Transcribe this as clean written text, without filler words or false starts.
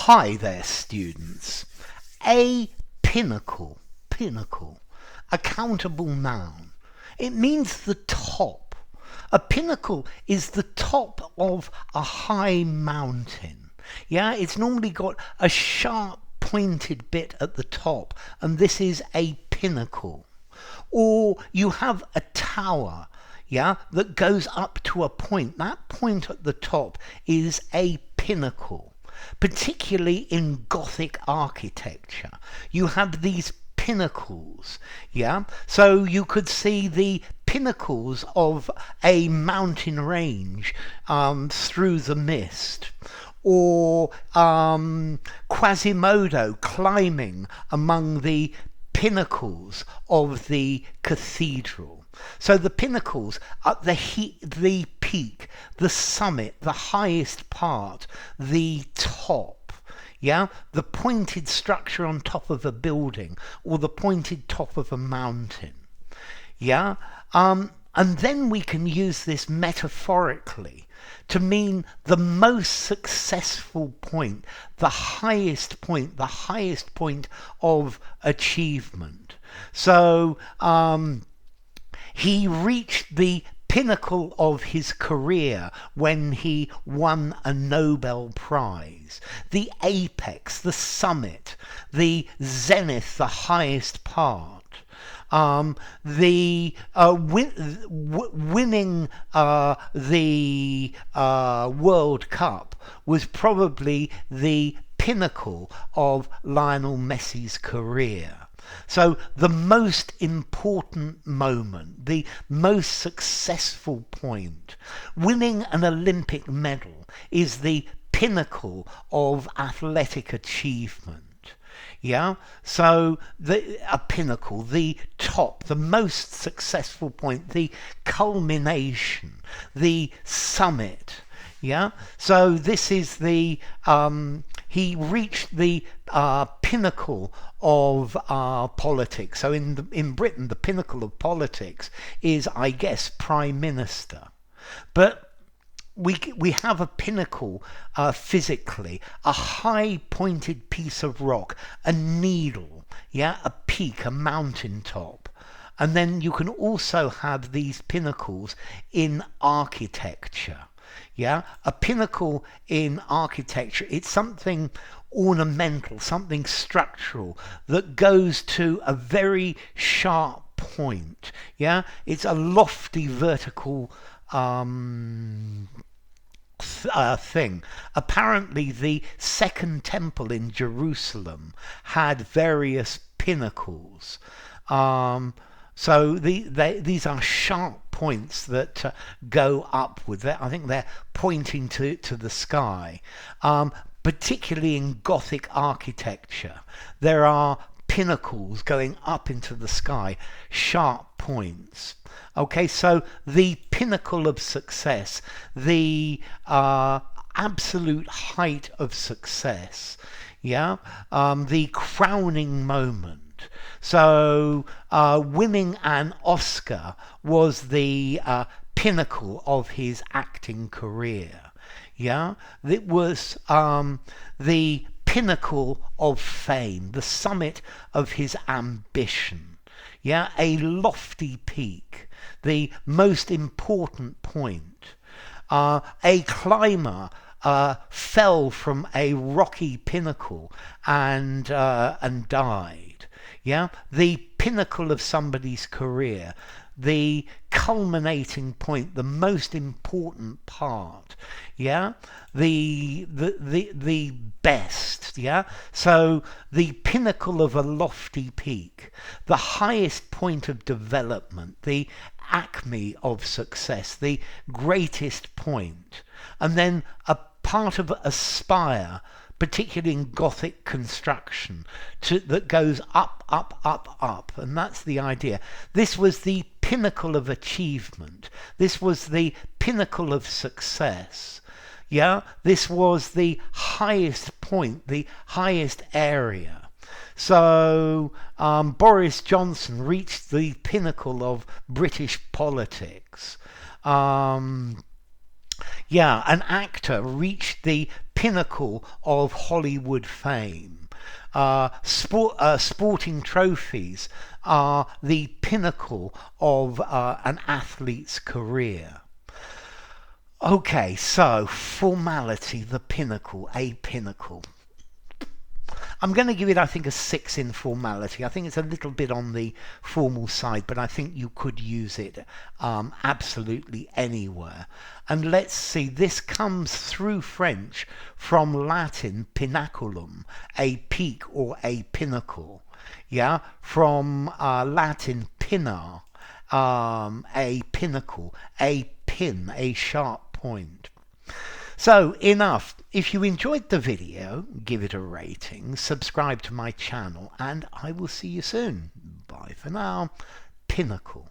Hi there, students. A pinnacle, a countable noun. It means the top. A pinnacle is the top of a high mountain. Yeah, it's normally got a sharp pointed bit at the top, and this is a pinnacle. Or you have a tower, yeah, that goes up to a point. That point at the top is a pinnacle. Particularly in Gothic architecture, you have these pinnacles, yeah? So you could see the pinnacles of a mountain range through the mist, or Quasimodo climbing among the pinnacles of the cathedral. So the pinnacles at the peak, the summit, the highest part, the top, yeah, the pointed structure on top of a building or the pointed top of a mountain, yeah. And then we can use this metaphorically to mean the most successful point, the highest point of achievement. So he reached the pinnacle of his career when he won a Nobel Prize. The apex, the summit, the zenith, the highest part. Winning the World Cup was probably the pinnacle of Lionel Messi's career. So the most important moment, the most successful point, winning an Olympic medal is the pinnacle of athletic achievement. Yeah, so a pinnacle, the top, the most successful point, the culmination, the summit. Yeah, so this is the he reached the pinnacle of politics. So in Britain, the pinnacle of politics is, I guess, Prime Minister. But we have a pinnacle physically, a high pointed piece of rock, a needle, yeah, a peak, a mountain top. And then you can also have these pinnacles in architecture. Yeah, a pinnacle in architecture, it's something ornamental, something structural that goes to a very sharp point. Yeah, it's a lofty vertical thing. Apparently the Second Temple in Jerusalem had various pinnacles. So these are sharp points that go upwards. I think they're pointing to the sky. Particularly in Gothic architecture, there are pinnacles going up into the sky, sharp points. Okay, so the pinnacle of success, the absolute height of success, yeah, the crowning moment. So winning an Oscar was the pinnacle of his acting career. Yeah, it was the pinnacle of fame, the summit of his ambition. Yeah, a lofty peak, the most important point. A climber fell from a rocky pinnacle and died. Yeah, the pinnacle of somebody's career, the culminating point, the most important part. Yeah, the best. Yeah, so the pinnacle of a lofty peak, the highest point of development, the acme of success, the greatest point, and then a part of a spire, particularly in Gothic construction, that goes up, and that's the idea. This was the pinnacle of achievement. This was the pinnacle of success. Yeah, this was the highest point, the highest area. So Boris Johnson reached the pinnacle of British politics. Yeah, an actor reached the pinnacle of Hollywood fame. Sporting trophies are the pinnacle of an athlete's career. Okay, so formality, the pinnacle, a pinnacle. I'm going to give it, I think, a 6 in formality. I think it's a little bit on the formal side, but I think you could use it absolutely anywhere. And let's see, this comes through French from Latin pinnaculum, a peak or a pinnacle. Yeah, from Latin pinna, a pinnacle, a pin, a sharp point. So enough. If you enjoyed the video, give it a rating, subscribe to my channel, and I will see you soon. Bye for now. Pinnacle.